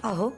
अहो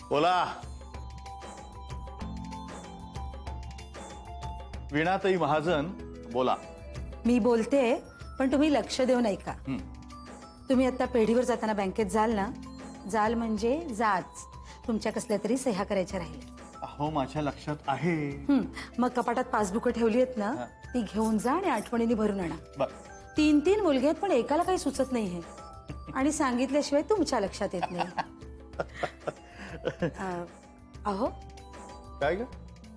बोला वीणाताई महाजन बोला. मी बोलते पण तुम्ही लक्ष देऊन ऐका. तुम्ही आता पेढीवर जाताना बँकेत जाल ना, जाल म्हणजे जाच. तुमच्या कसल्या तरी सह्या करायच्या राहिल्या. हो माझ्या लक्षात आहे. मग कपाटात पासबुक ठेवली आहेत ना, ती घेऊन जा आणि आठवणीने भरून आणा. बर. 3 मुलगे आहेत पण एकाला काही सुचत नाहीये आणि सांगितल्याशिवाय तुमच्या लक्षात येत नाही. अहो काय ग?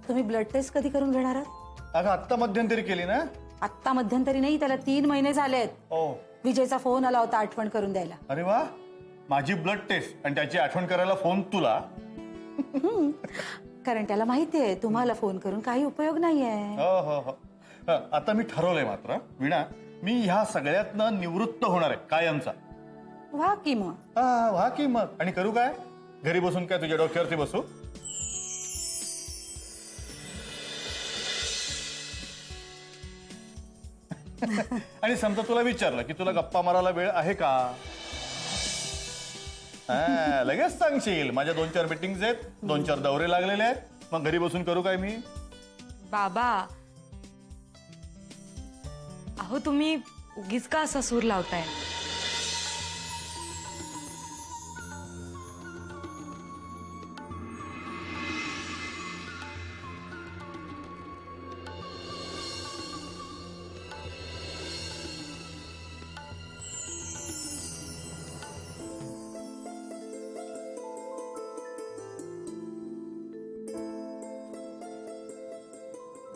तुम्ही ब्लड टेस्ट कधी करून घेणार आहात? अगं आत्ता मध्यंतरी केली ना. आत्ता मध्यंतरी नाही, त्याला 3 महिने झालेत. ओ विजयचा फोन आला होता आठवण करून द्यायला. अरे वा, माझी ब्लड टेस्ट आणि त्याची आठवण करायला फोन तुला. कारण त्याला माहितीये तुम्हाला फोन करून काही उपयोग नाहीये. हो हो हो. आता मी ठरवलंय मात्र वीणा, मी ह्या सगळ्यातनं निवृत्त होणार आहे कायमचा. वा की मग. व्हा की मग. आणि करू काय? घरी बसून काय तुझ्या डोक्यावरती बसू? आणि समजा तुला विचारलं की तुला गप्पा मारायला वेळ आहे का, लगेच सांगशील माझ्या 2-4 मीटिंग्स आहेत, 2-4 दौरे लागलेले आहेत, मग घरी बसून करू काय मी? बाबा, अहो तुम्ही उगीच का असा सूर लावताय?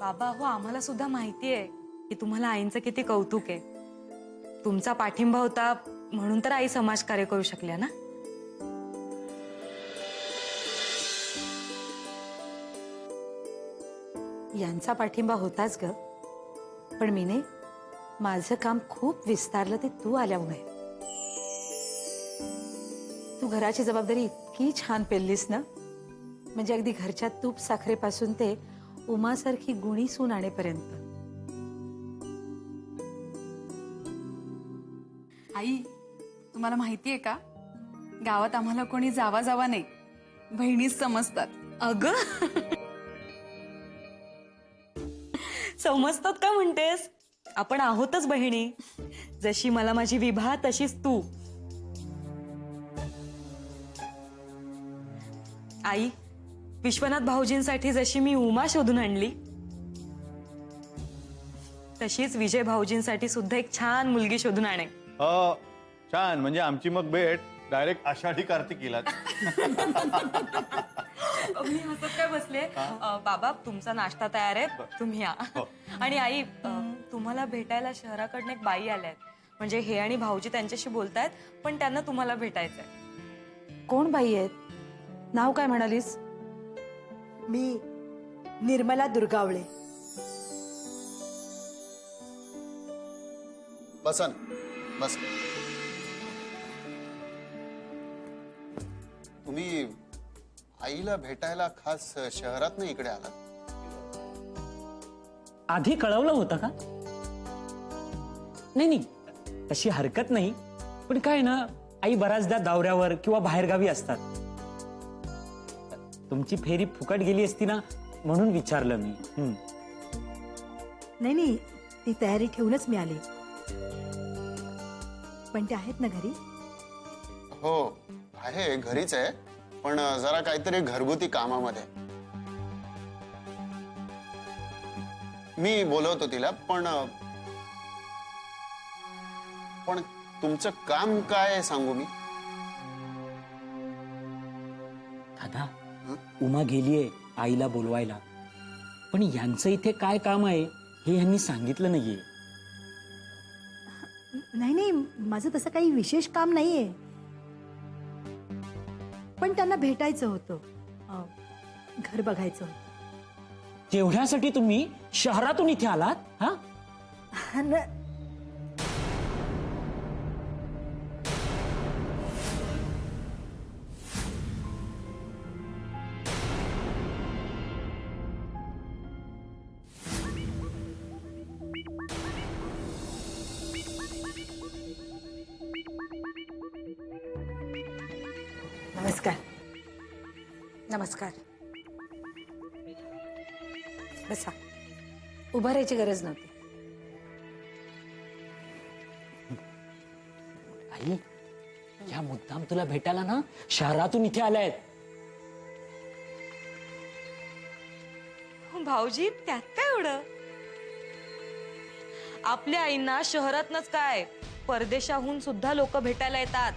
बाबा, हो आम्हाला सुद्धा माहिती आहे की तुम्हाला आईंचं किती कौतुक आहे. तुमचा पाठिंबा होता म्हणून तर आई समाजकार्य करू शकल्या ना. यांचा पाठिंबा होताच ग, पण मीने माझं काम खूप विस्तारलं ते तू आल्यामुळे. तू घराची जबाबदारी इतकी छान पेललीस ना म्हणजे अगदी घरच्या तूप साखरेपासून ते उमासारखी गुणी सून आणेपर्यंत. आई, तुम्हाला माहितीये का, गावात आम्हाला कोणी जावा जावा नाही, बहिणीच समजतात. अगं समजतात का म्हणतेस? आपण आहोतच बहिणी. जशी मला माझी विभा तशीच तू. आई, विश्वनाथ भाऊजींसाठी जशी मी उमा शोधून आणली, तशीच विजय भाऊजींसाठी सुद्धा एक छान मुलगी शोधून आणे. छान. म्हणजे आमची मग भेट डायरेक्ट आषाढी कार्तिकीला. मी हसत काय बसले. बाबा, तुमचा नाश्ता तयार आहे, तुम्ही या. आणि आई, तुम्हाला भेटायला शहराकडनं एक बाई आल्यात. म्हणजे हे आणि भाऊजी त्यांच्याशी बोलतायत, पण त्यांना तुम्हाला भेटायचंय. कोण बाई आहेत? नाव काय म्हणालीस? मी निर्मला दुर्गावळे. बसा ना, बस. तुम्ही आईला भेटायला खास शहरात नाही इकडे आलात? आधी कळवलं होतं का? नाही नाही, तशी हरकत नाही. पण काय ना, आई बऱ्याचदा दौऱ्यावर किंवा बाहेरगावी असतात. तुमची फेरी फुकट गेली असती ना, म्हणून विचारलं मी. नाही नाही, ती तयारी ठेवूनच मी आले. पण ते आहेत ना घरी? हो आहे, घरीच आहे. पण जरा काहीतरी घरगुती कामामध्ये. मी बोलवतो तिला. पण तुमचं काम काय सांगू मी? दादा, उमा गेलीये आईला बोलवायला. पण यांचं इथे काय काम आहे हे यांनी सांगितलं नाहीये. नाही नाही, माझं तसं काही विशेष काम नाहीये. पण त्यांना भेटायचं होतं, घर बघायचं होतं. तेवढ्यासाठी तुम्ही शहरातून इथे आलात? हा, नमस्कार. नमस्कार. बसा. उभं राहायची गरज नव्हती. आई, या मुद्दाम तुला भेटायला ना शहरातून इथे आलायत. भाऊजी, त्यात काय एवढं? आपल्या आईंना शहरातनच काय, परदेशाहून सुद्धा लोक भेटायला येतात.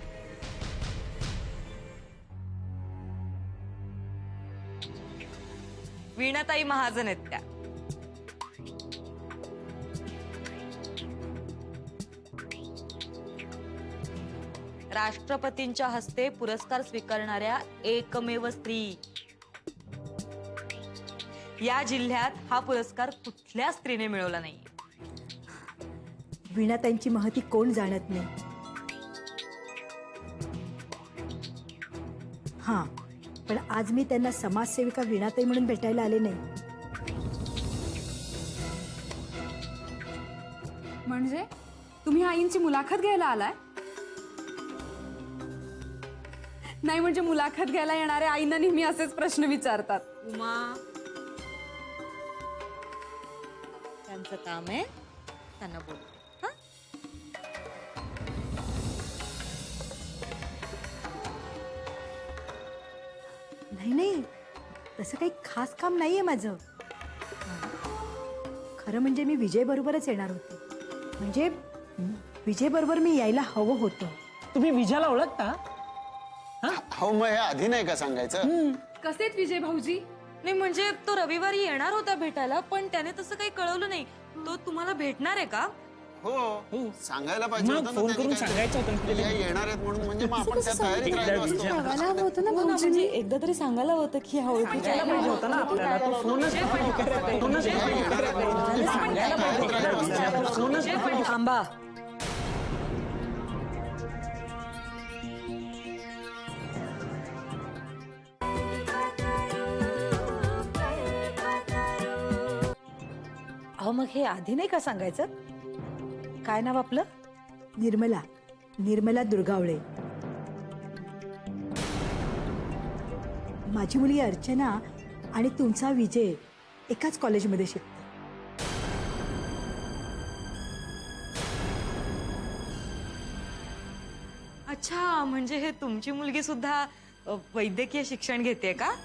वीणाताई महाजन आहेत त्या. राष्ट्रपतींच्या हस्ते पुरस्कार स्वीकारणाऱ्या एकमेव स्त्री. या जिल्ह्यात हा पुरस्कार कुठल्या स्त्रीने मिळवला नाही. वीणाताईंची महती कोण जाणत नाही. हा, पण आज मी त्यांना समाजसेविका वीणाताई म्हणून भेटायला आले नाही. म्हणजे तुम्ही आईंची मुलाखत घ्यायला आलाय? नाही म्हणजे मुलाखत घ्यायला येणाऱ्या आईंना नेहमी असेच प्रश्न विचारतात. उमा, त्यांचं काम आहे, त्यांना बोल. नाही नाही, तसं काही खास काम नाहीये माझं. खरं म्हणजे मी विजय बरोबरच येणार होते. म्हणजे विजय बरोबर मी यायला हवं होतं. तुम्ही विजयाला ओळखता? हो, मग हे आधी नाही का सांगायचं? कसेत विजय भाऊजी? नाही म्हणजे तो रविवारी येणार होता भेटायला, पण त्याने तसं काही कळवलं नाही. तो तुम्हाला भेटणार आहे का? हो, सांगायला पाहिजे मग होतं ना फोन त्यांनी करून काय. सांगायचं होतं ना. या येणार आहेत म्हणून. म्हणजे मग आपण त्या तयारीत राहिलो असतो. हो ना, म्हणजे एकदा तरी सांगायला होतं की ह्या ओळखीच्या आहेत. पाहिजे होतं ना आपल्याला. तो फोनच थांबा. अहो मग हे आधी नाही का सांगायचं? काय नाव आपलं? निर्मला निर्मला दुर्गावळे. माझी मुलगी अर्चना आणि तुमचा विजय एकाच कॉलेजमध्ये शिकतो. अच्छा, म्हणजे हे तुमची मुलगी सुद्धा वैद्यकीय शिक्षण घेते का?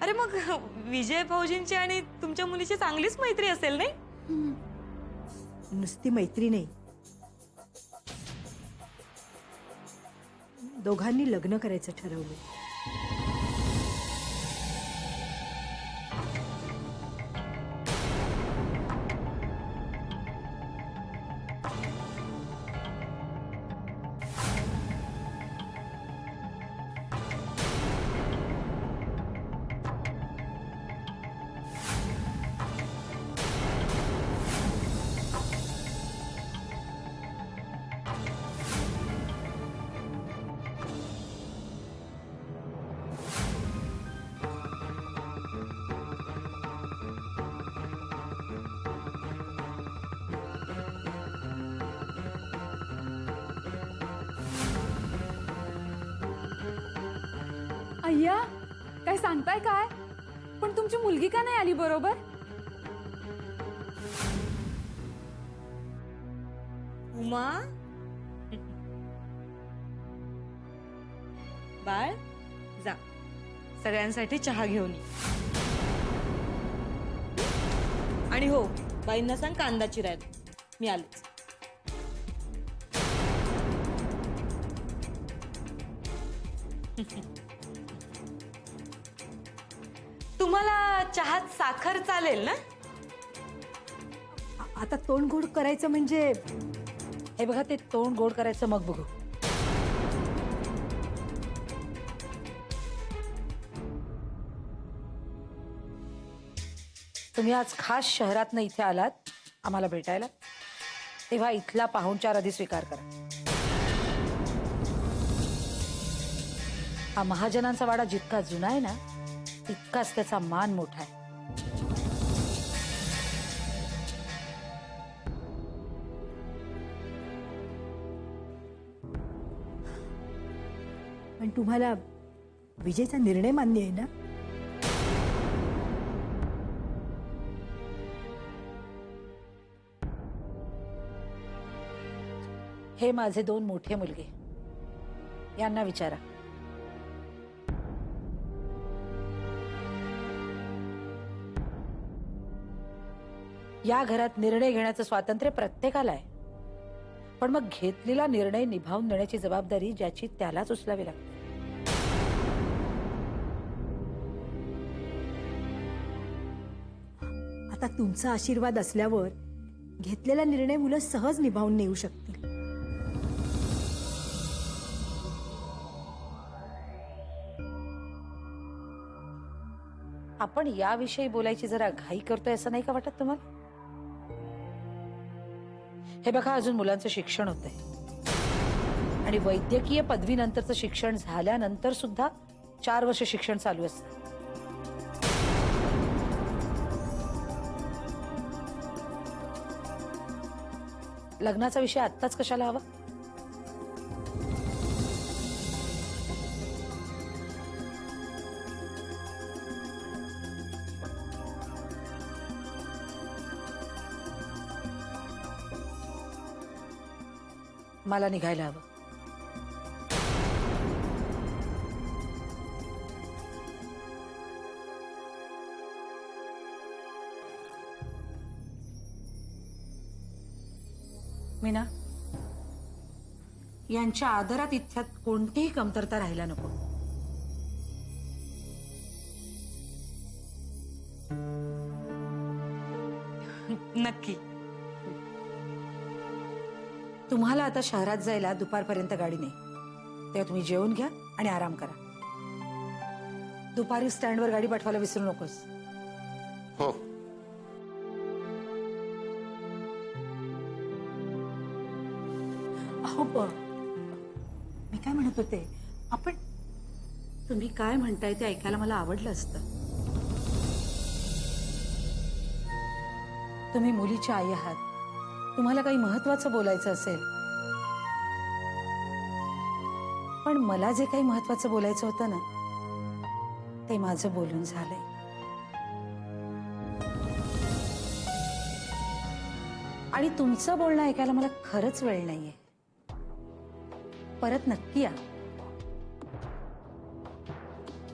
अरे मग विजय भाऊजींची आणि तुमच्या मुलीची चांगलीच मैत्री असेल नाही? नुसती मैत्री नाही, दोघांनी लग्न करायचं ठरवलं. अय्या, काय सांगताय काय? पण तुमची मुलगी का नाही आली बरोबर? उमा, बाळ जा, सगळ्यांसाठी चहा घेऊन ये. आणि हो, बाईंना सांग कांदा चिरायला. मी आलेच. तुम्हाला चहात साखर चालेल ना? आता तोंड गोड करायचं म्हणजे हे बघा, ते तोंड गोड करायचं मग बघू. तुम्ही आज खास शहरातनं इथे आलात आम्हाला भेटायला, तेव्हा इथला पाहुणचार आधी स्वीकार करा. हा महाजनांचा वाडा जितका जुना आहे ना, तितकाच त्याचा मान मोठा आहे. पण तुम्हाला विजयचा निर्णय मान्य आहे ना? हे माझे 2 मोठे मुलगे, यांना विचारा. या घरात निर्णय घेण्याचं स्वातंत्र्य प्रत्येकाला आहे, पण मग घेतलेला निर्णय निभावून देण्याची जबाबदारी ज्याची त्यालाच उचलावी लागते. आता तुमचा आशीर्वाद असल्यावर घेतलेला निर्णय मुलं सहज निभावून नेऊ शकतील. आपण याविषयी बोलायची जरा घाई करतोय असं नाही का वाटत तुम्हाला? हे बघा, अजून मुलांचं शिक्षण होतंय आणि वैद्यकीय पदवीनंतरचं शिक्षण झाल्यानंतर सुद्धा 4 वर्ष शिक्षण चालू असतं. लग्नाचा विषय आत्ताच कशाला हवा? मला निघायला हवं. मीना, यांच्या आदरात इथ्यात कोणतीही कमतरता राहायला नको. नक्की. तुम्हाला आता शहरात जायला दुपारपर्यंत गाडी नाही, तेव्हा तुम्ही जेवून घ्या आणि आराम करा. दुपारी स्टँडवर गाडी पाठवायला विसरू नकोस. हो. अहो मी काय म्हणत होते, आपण तुम्ही काय म्हणताय ते ऐकायला मला आवडलं असतं. तुम्ही मुलीची आई आहात, तुम्हाला काही महत्वाचं बोलायचं असेल, पण मला जे काही महत्वाचं बोलायचं होतं ना, ते माझं बोलून झालंय. आणि तुमचं बोलणं ऐकायला मला खरंच वेळ नाहीये. परत नक्की या.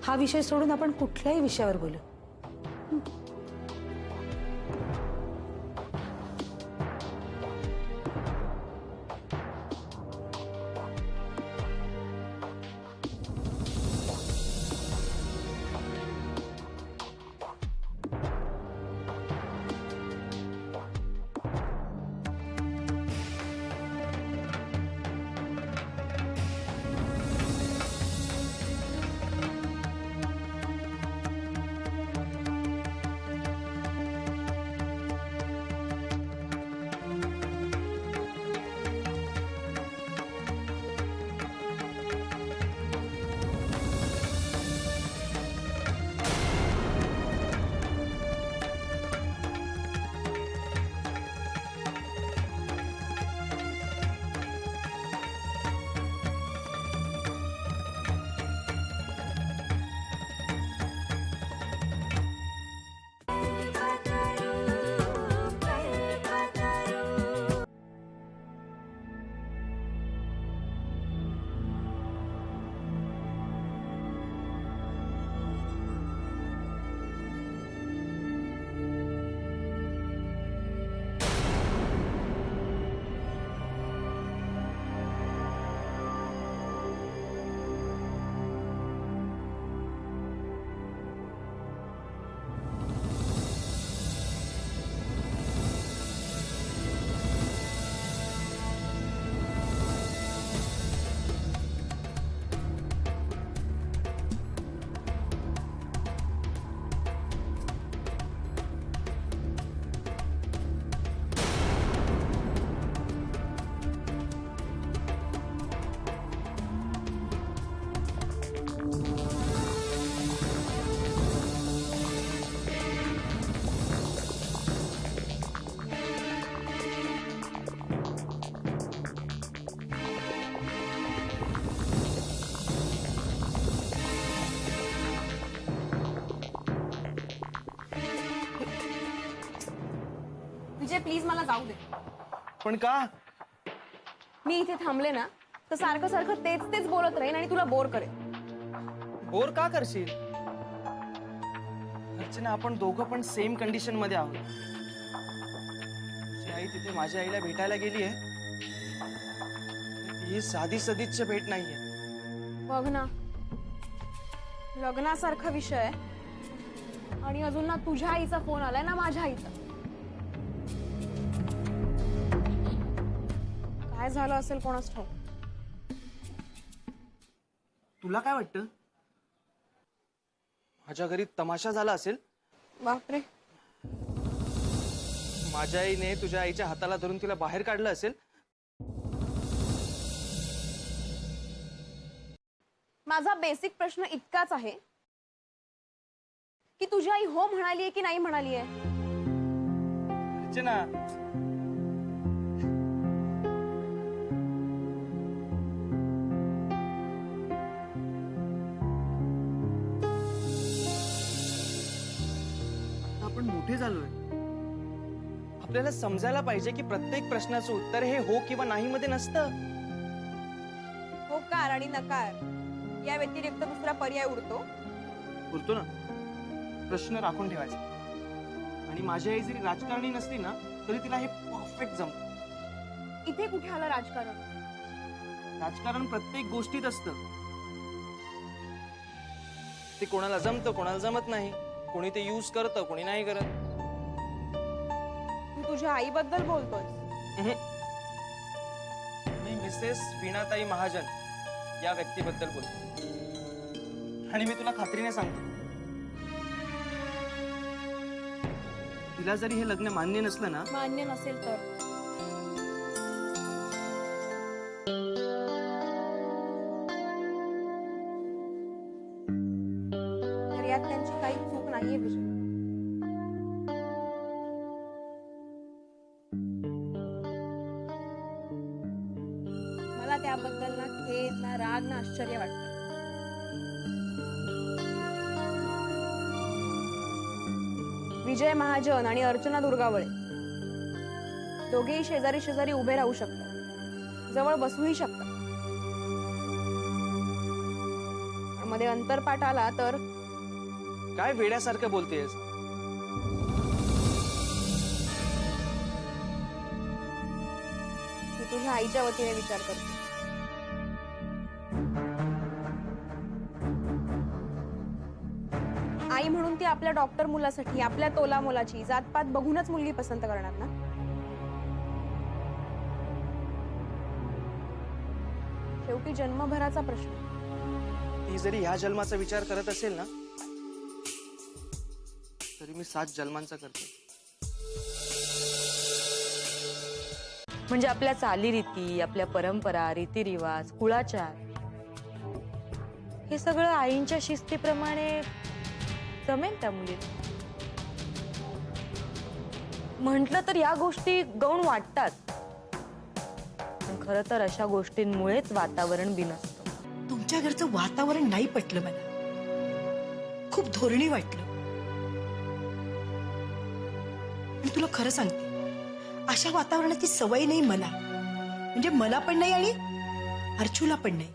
हा विषय सोडून आपण कुठल्याही विषयावर बोलू. विजय प्लीज मला जाऊ दे. पण का? मी इथे थांबले ना तर सारखं सारखं तेच तेच बोलत राहीन आणि तुला बोर करेन. बोर का करशील? अर्चना, आपण दोघं पण सेम कंडिशन मध्ये आहोत. तुझी आई तिथे माझ्या आईला भेटायला गेली आहे. ही साधी सदिच्छा भेट नाहीये. बघ ना, लग्नासारखा विषय आहे आणि अजून ना तुझ्या आईचा फोन आलाय ना माझ्या आईचा. काय झालं असेल कोणास ठाऊक. तुला काय वाटतं? माझ्या घरी तमाशा झाला असेल. बापरे, माझ्या आईने तुझ्या आईच्या हाताला धरून तिला बाहेर काढलं असेल. माझा बेसिक प्रश्न इतकाच आहे की तुझी आई हो म्हणालीये की नाही म्हणालीये. अर्चना, आपण मोठे झालोय. आपल्याला समजायला पाहिजे की प्रत्येक प्रश्नाचं उत्तर हे हो किंवा नाही मध्ये नसतं. होकार आणि नकार या व्यतिरिक्त दुसरा पर्याय उरतो. बोलतो ना, प्रश्न राखून ठेवायचा. आणि माझी आई जरी राजकारणी नसली ना तरी तिला हे परफेक्ट जमतं. इथे कुठे आलं राजकारण. राजकारण प्रत्येक गोष्टीत असतं. ते कोणाला जमतं, कोणाला जमत नाही. कोणी ते यूज करतं, कोणी नाही करत. तू तुझ्या आईबद्दल बोलतोय. मी मिसेस वीणाताई महाजन या व्यक्तीबद्दल बोलतो. आणि मी तुला खात्रीने सांगतो, तिला जरी हे लग्न मान्य नसलं ना, मान्य नसेल तर तर यात त्यांची काही चूक नाहीये विजय. मला त्याबद्दल ना खेद ना राग ना आश्चर्य वाटतं. विजय महाजन आणि अर्चना दुर्गावळे दोघेही शेजारी शेजारी उभे राहू शकतात, जवळ बसूही शकतात. पण मध्ये अंतरपाठ आला तर काय वेड्यासारखं बोलतेस? मी तुझ्या आईच्या वतीने विचार करते. आई म्हणून ती आपल्या डॉक्टर मुलासाठी आपल्या तोला मुलाची जातपात बघूनच मुलगी पसंत करणार ना. शेवटी जन्मभराचा प्रश्न. ती जरी ह्या जन्माचा विचार करत असेल ना, तरी मी 7 जन्मांचा करतो. म्हणजे आपल्या चालीरीती, आपल्या परंपरा, रीतिरिवाज, कुळाचार हे सगळं आईंच्या शिस्तीप्रमाणे जमेल त्या मुलीला. म्हटलं तर या गोष्टी गौण वाटतात, पण खरं तर अशा गोष्टींमुळेच वातावरण बिनसतं. तुमच्या घरचं वातावरण नाही पटलं मला, खूप धोरणी वाटलं. पण तुला खरं सांगते, अशा वातावरणाची सवय नाही मला, म्हणजे मला पण नाही आणि अर्चूला पण नाही.